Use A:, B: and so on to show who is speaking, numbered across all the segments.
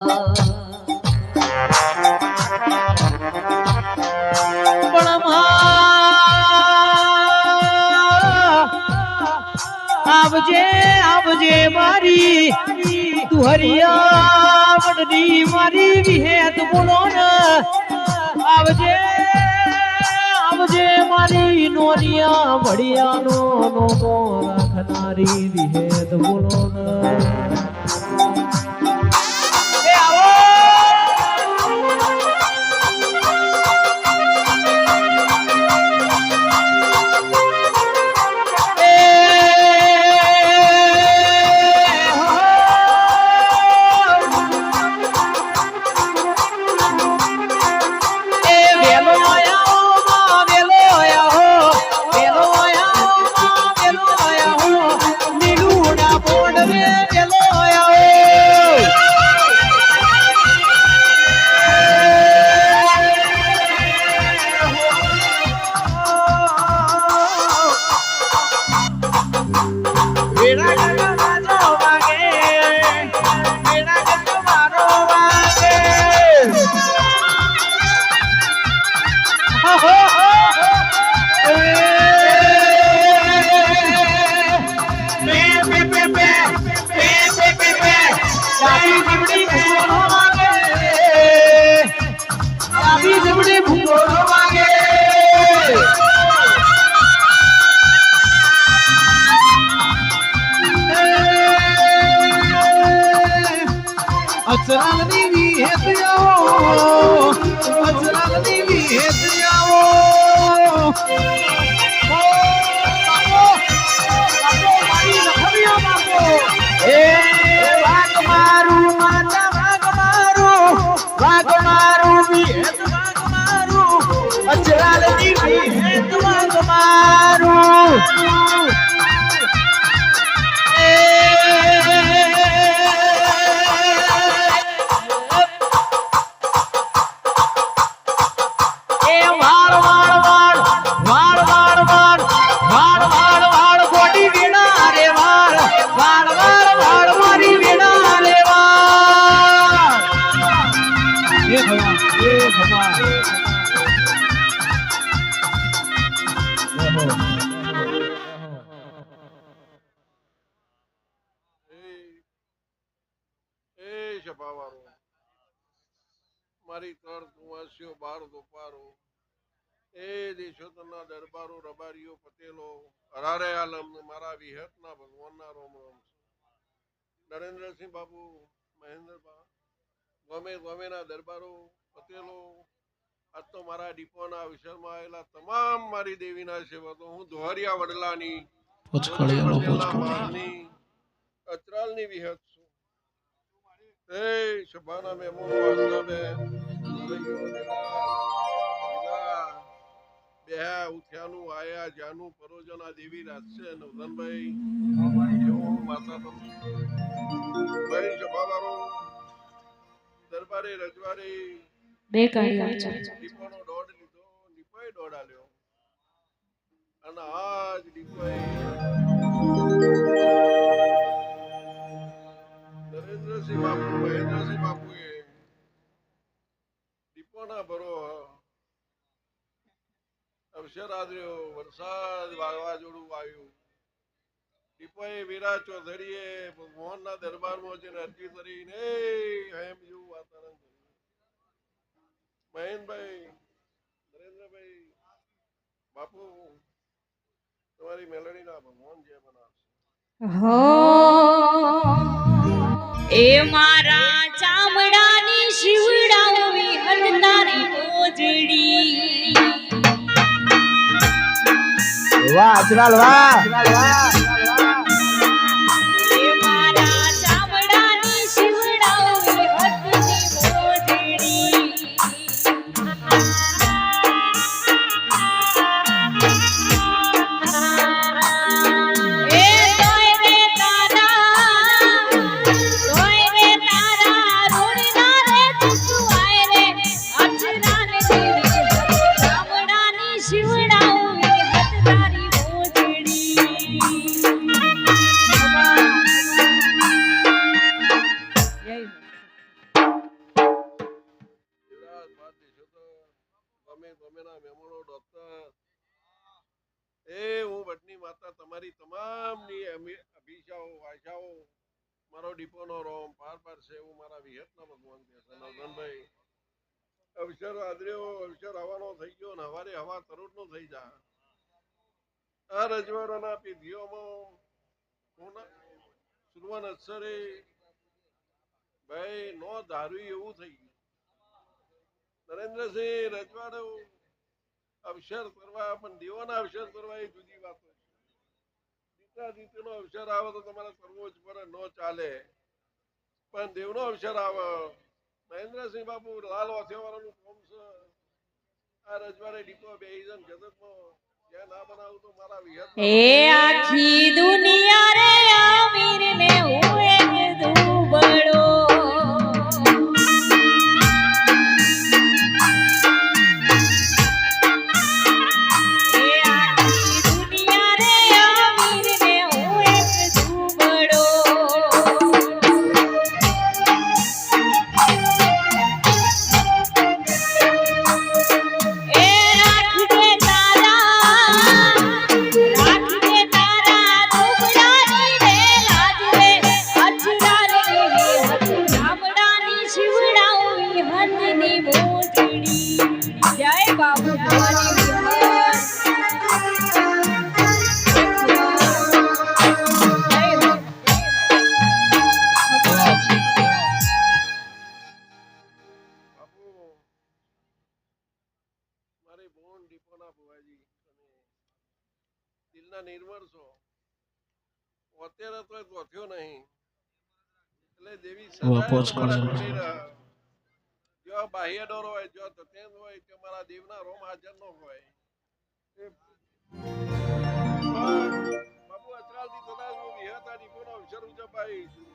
A: આવજે આવજે મારી તું હરિયા વડની મારી વિહેત બોલો ને આવજે આવજે મારી નોરિયા વડિયાનો નો રાખનારી વિહેત બોલો ને અચરાલની વિહેત આવો અચરાલની વિહેત આવો વાઘ મારું માતા વાઘ મારું વિહેત વાઘ મારું અચરાલની વિહેત વાઘ મારું
B: મારી તર કુંવાસીઓ બાર દોપારો એ દેશોતરના દરબારો રબારીઓ પટેલો હરારે આલમ મારા વિહતના ભગવાનના રોમ રોમ નરેન્દ્રસિંહ બાબુ મહેન્દ્રબા ગમેના દરબારો પટેલો આજ તો મારા ડીપોના વિષયમાં આવેલા તમામ મારી દેવીના સેવકો હું ધોરિયા વડલાની અચરાલની વિહત છું એ સભાના મહેમાનો વાસનાબેન બેહા ઉઠ્યાનું આયા જાનું પરોજના દેવી રાજશે નવધનભાઈ માતા ભાઈ સભાવાળો દરબારે રજવાડે
C: બે કાઢી
B: દીપોનો દોડ લીધો દીપોએ દોડ આલ્યો અને આજ દીપોએ નરેન્દ્રસિંહ બાપુ મહેન્દ્રસિંહ બાપુએ દીપોના ભરો અવસર આદર્યો વરસાદ વાવાઝોડું આવ્યું દીપોએ વીરા ચૌધરીએ ભગવાનના દરબારમાં જઈને અરજી કરીને એમ જેવું વાતાવરણ કર્યું મહેનભાઈ નરેન્દ્રભાઈ બાપુ તમારી મેલડીના ભગવાન જે બનાવશે
C: એ મારા ચામડાની શિવડાવી હલનારી મોજડી
A: વાહ અચરાલ વાહ
C: શિવડાવી હતનારી મોજડી
B: તમે ના મહેમાનો ડોક્ટર એ હું વડની માતા તમારી તમામની અભિષાઓ આશાઓ મારો ડીપોનો રોમ પાર પાડશે એવું મારા વિહતના ભગવાન કહે છે નવધનભાઈ અવસર આદર્યો અવસર હવાનો થઈ ગયો ને હવારે હવા તરુણ નો થઈ જા આ રજવાડાના પીધીઓમાં સુરવન અક્ષરે ભાઈ નો ધાર્યું એવું થઈ ગયું નરેન્દ્રસિંહ રજવાડો અવસર કરવા પણ દેવોના અવસર કરવા એ જુદી વાત છે દીકરા દીકરીનો અવસર આવે તો તમારે કરવો જ પડે ન ચાલે પણ દેવનો અવસર આવે મહેન્દ્રસિંહ બાપુ લાલ વાથેવાળાનું કોમ છે આ રજવાડે ડીપો બેહી છે જગતમાં જ્યાં ના બનાવું તો મારા વિહત
C: એ આખી દુનિયા રે આમીર ને હું એક દુબળો એ આખી દુનિયા રે આમીર ને હું એક દુબળો એ રાખજે તારા દુબળાની રે લાજવે અચરારની હત ગામડાની શિવડાવી હતની મોજડી જય બાબુ તમારી
B: બાપુ મારી બોન ડીપોના ભુવાજી તમે દિલના નિર્મળ છો અત્યારે તો ગોથ્યો નહીં એટલે દેવી
A: વાપસ
B: સદાય તમારા
A: કરજો.
B: જોડે રહે જો બાહ્ય ડોર હોય જો તતેન હોય કે મારા દેવના રોમ હાજર ન હોય બાપુ અચરાલથી થતા હું વિહતા ડીપોનો અવસર ઉજવવાઈ છું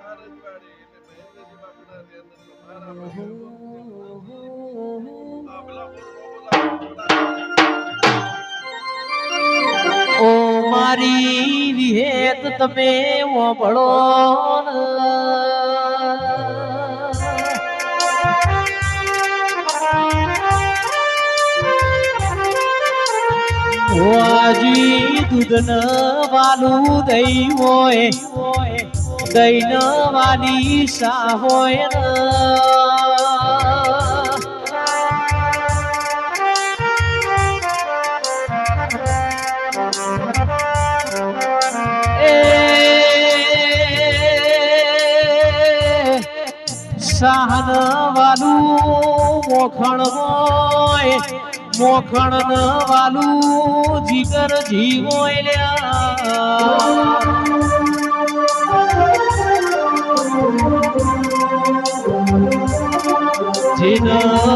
B: આ રજવાડે એટલે મહેન્દ્રજી બાપુના ધ્યાન તમારા આ પેલા બોલ
A: ઓ મારી વિહેત તમે વંભળો વાજી દૂધન વાલું દઈ હોય દઈન વાલી સા હોય સાહન વાલું મોખણ હોય મોખણ વાલું જીગર જીવોય લ્યા જીન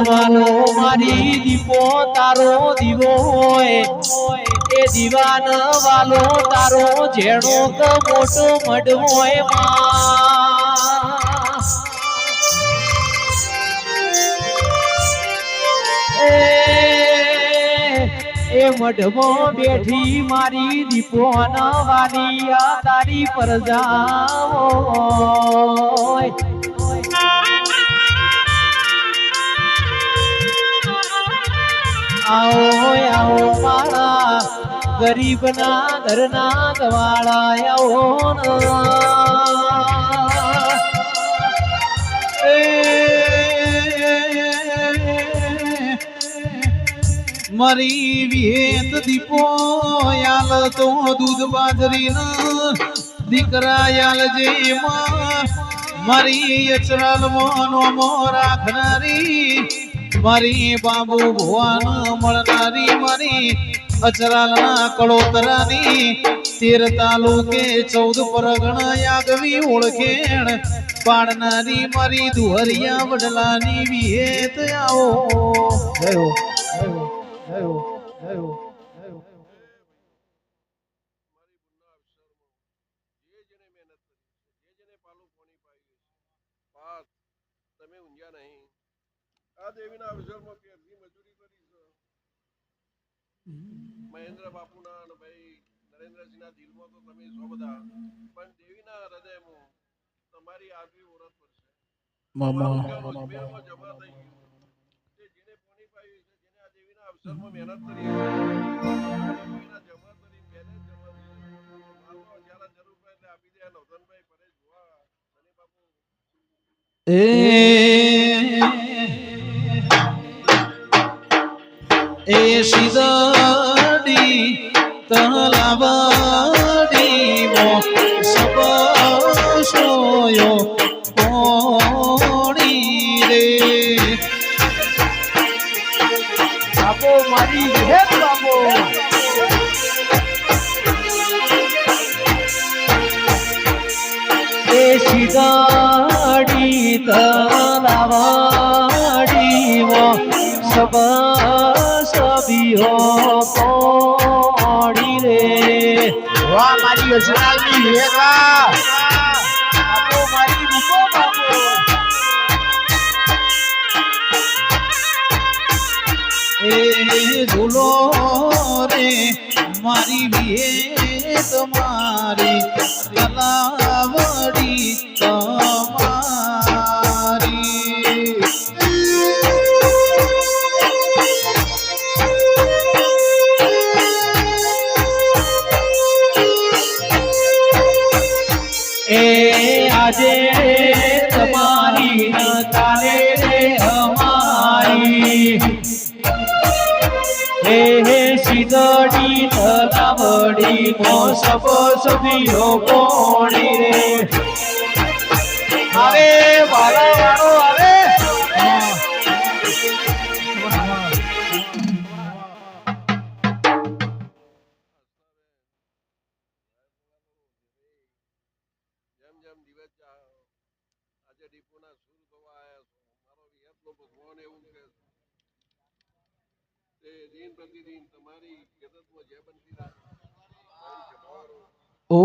A: વાલો મારી દીપો તારો દીવો હોય એ દીવાન વાલો તારો જેણો કે મોટો મઢ હોય માં એ મઢમાં બેઠી મારી દીપોન વાલી આ તારી પરજાઓ આવો આવો મારા ગરીબના ઘરના ગવાળા આવો
D: મારી વિહેત દીપો યાલ તો દૂધ બાજરી દીકરા યાલ જે મારી અચરાલ મોનો રાખનારી મારી બાબુ ભુવન મળનારી મારી અચરાલના કળોતરાની 13 તાલુકે 14 પરગણા યાગવી ઓળખેણ પાડનારી મારી દુહરિયા વડલાની વિહેત આવો જયો જયો જયો જયો જયો
B: મારી બુના અવસરમાં જે જેને મહેનત કરી છે જે જેને પાલું પોણી પાયું છે વાત તમે ઊંઝા નહીં આ દેવીના અવસરમાં પેરથી મજૂરી કરી છે મહેન્દ્ર બાપુના અને ભાઈ નરેન્દ્રસિંહના દિલમાં તો તમે છો બધા પણ દેવીના હૃદયમાં તમારી આગવી ઓળખ પડશે
A: મામા
B: અજમેરમાં જમા થઈ ગયું તે જેને અવસરમાં મહેનત કરી કોઈના જમા કરી પહેલે જ જમા માલમાં જ્યારે જરૂર પડે એટલે આપી દે નવધનભાઈ પરેશ ભુવા શનિ બાપુ
D: એ શીદડી તલાવડી મો સબ સોયો કોણી રે
A: બાપો મારી વિહેત બાપો એ શીદડી તલાવડી મો સબ સબિયો કોણી રે વાહ મારી અજરાલની વિહેત બાપો મારી રૂપો બાપો
D: એ ઝૂલો રે મારી વિહેત મારી તલાવડી તમારી
A: એ આજે તમારી ન કાલે રે અમારી હે શીદડી તલાવડી મો સબ સભીઓ કોણી રે આવે વાળા વાળો આવે
B: જેમ જેમ દિવસ આજે ડીપોના સુર થવા આવ્યા છો મારો વિહતનો ભગવાન એવું કે તે દિન પ્રતિદિન તમારી જગતમાં જે બનતી રહે
D: ઓ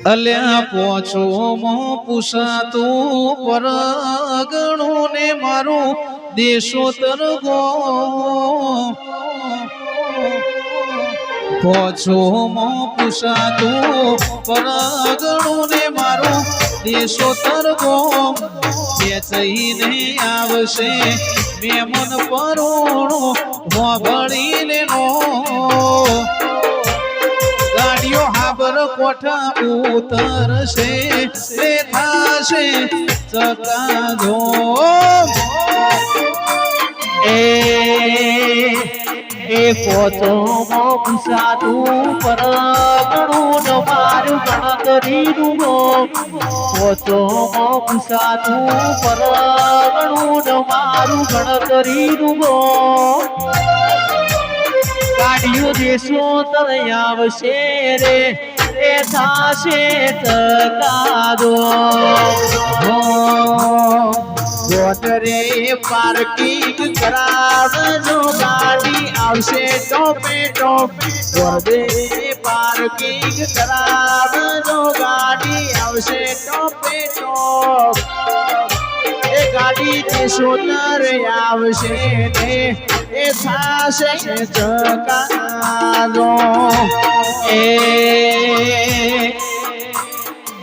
D: અલ્યા પોચો મો પૂછાતું પરગણું ને મારું દેશો તરગો પોચો મો પૂછાતું પરગણું ને મારું દેશો તરગો ખેંચઈને આવશે મેમન પરોણો હોભળીને નો ગાડીઓ હાબર કોઠા ઉતરશે તે થાશે ચકાજો
A: એ પોતો મો પૂછાતું પરગણું ન મારું ગણતરીનું મો પોતો મો પૂછાતું પરગણું ન મારું ગણતરીનું મો ગાડીઓ દેશો તર આવશે રે એ થાશે ચકાદો ગોટરે પાર્કિંગ કરાવજો ગાડી આવશે ટોપે ટોપ ગોટરે પાર્કિંગ કરાવજો ગાડી આવશે ટોપે ટોપ એ ગાડી દેશો તર આવશે ને એ થાશે ચકાદો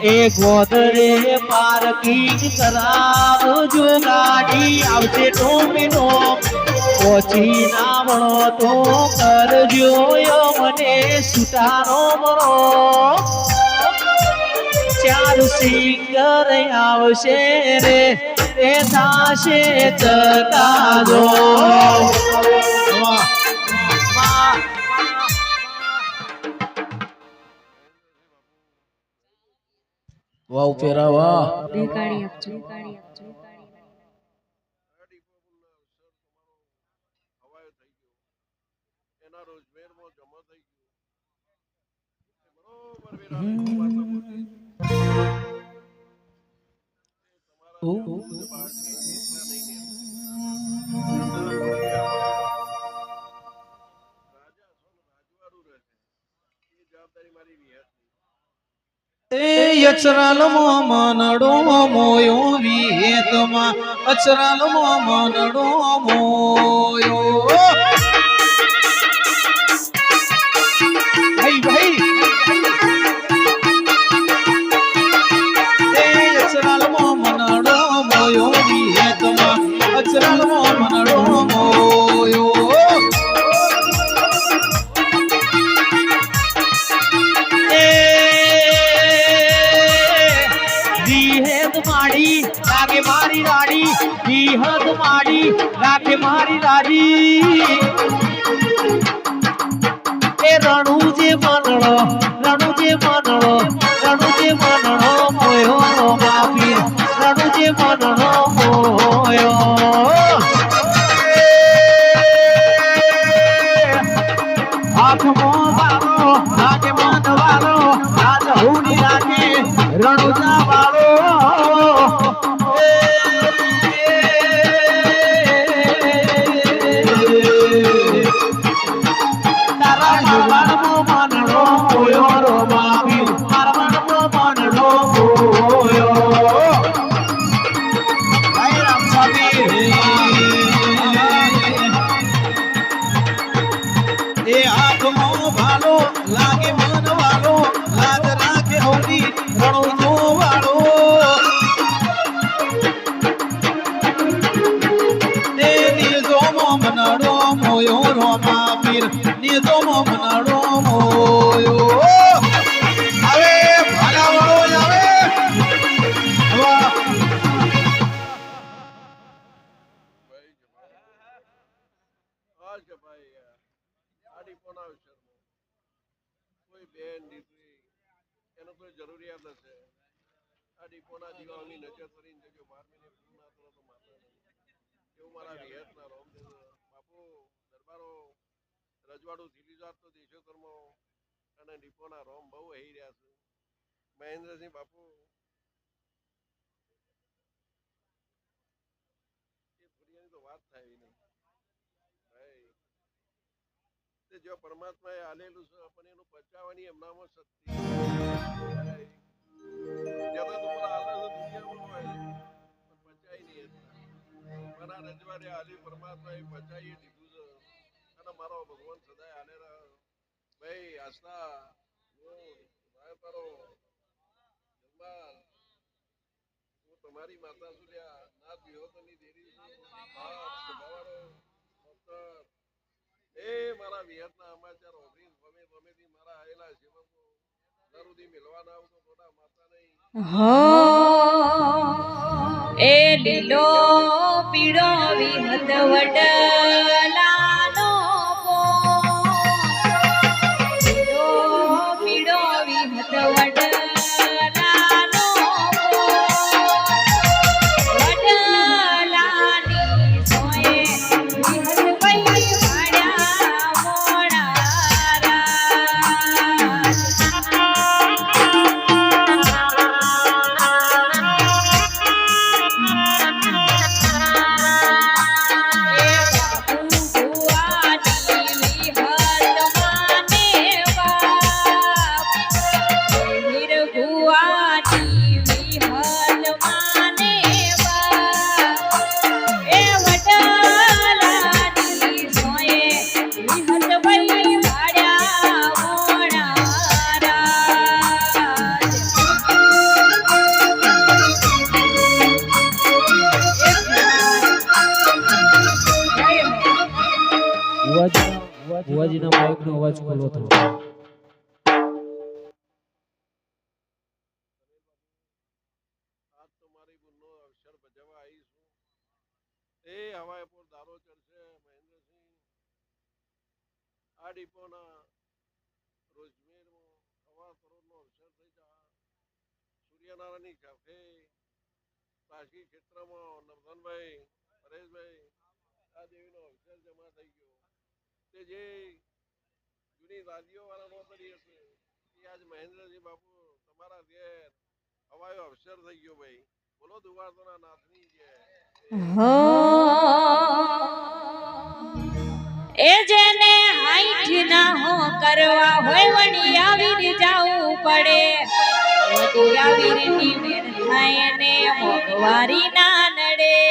A: એ ગોદરે પાર્કિંગ કરાવજો ગાડી આવશે ટોપીનો પછી નાવણો તો કરજો મને સુતારો મરો ચાર સિંગર આવશે રે એ થાશે ચકાદો
D: વાવ પેરા વાહ
C: બેકારી આપજો
B: આ ડીપોના સર તમારો હવાયો થઈ ગયો એના રોજમેરમાં જમા થઈ ગયું બરોબર વેરાની વાતો બોલતી તમારા બહારથી એટલા નહીં રાજા છો ને રાજવાડું રહેશે એ જવાબદારી મારી વિહતની
D: એ અચરાલ મનડો મોયો વિહેતમાં અચરાલ મનડો મોયો ભાઈ ભાઈ એ અચરાલ મનડો મોયો વિહેતમાં
A: વિહત માડી રાખે મારી રાજી એ રણુજે મનડો મોયો રો બાપી રણુજે મનડો મોયો હાથમો વાળો હાથે મન વાળો હાથ હુડી રાખે રણુજા વાળો તારા મારવાનો મનડો મોયો રો બાપી મારવાનો મનડો મોયો હે રામ સ્વામી
D: એ હાથમો ભાલો લાગે મન વાળો લાજ રાખે હોલી રણો વાળો તે નિજો મનડો મોયો રોમા પીર નિજો મનડો મોયો આવે ભાલા વાળો આવે વાહ
B: આ છે ભાઈ આડી કોના વિષયમાં કોઈ બેન દીકરી એનો કોઈ જરૂરિયાત હશે આડી કોના દીવાની નજર કરીને જજો 12 મહિને પૂર્ણ કરો તો માતા એવું મારા વિહતના રામદેવ બાપુ દરબારો રજવાડું થીલીજાત તો દેશોતરમાં અને દીપોના રોમ બહુ હઈ રહ્યા છે મહેન્દ્રસિંહ બાપુ એ ફરિયાની તો વાત થાય નહીં ભાઈ તે જો પરમાત્માએ આલેલું છે પણ એનું બચાવવાની એમનામાં શક્તિ જગત ઉપર આલે છે દુનિયામાં હોય પણ બચાઈ નહીં પણ આ રજવાડે આલી પરમાત્માએ બચાવી દીધું છે અને મારો ભગવાન સદાય આલે ભાઈ આસ્થા કરો હું તમારી માતા સુલ્યા નાથ વિહોતની દેરી છું એ મારા વિહતના સમાચાર ઓગરીસ ગમેથી મારા આયેલા સેવકો દરુદી મિલવાના આવું તો થોડા માતા નહીં
C: હો એ લીલો પીળો વિહત વડલાનો પો લીલો પીળો વિહત વડલાનો પો વડલાની સોએ વિહત વઈ વાડ્યા મોડા રાજ
A: ભુવાજીના માઇકનો અવાજ ખોલો થોડો
B: આજ તો મારી ગુણનો અવસર બજાવવા આવી છું એ હવાએ પર દારો ચડશે મહેન્દ્રસિંહ આ ડીપોના રોજમેરમાં હવા કરોડનો અવસર થઈ જા સૂર્યનારાયણની કાફે કાશી ક્ષેત્રમાં નવધનભાઈ પરેશભાઈ આ દેવીનો અવસર જમા થઈ ગયો તે જે જૂની દાદીઓ વાળા નોતરી હશે એ આજ મહેન્દ્રસિંહ બાપુ તમારા ઘેર હવાયો અવસર થઈ ગયો ભાઈ બોલો દુવારતોના નાથની જય
C: હો એ જેને હાઈઠ ના હો કરવા હોય વણી આવીને જાવું પડે વડી આવીને મેર થાય ને મોંઘવારી ના નડે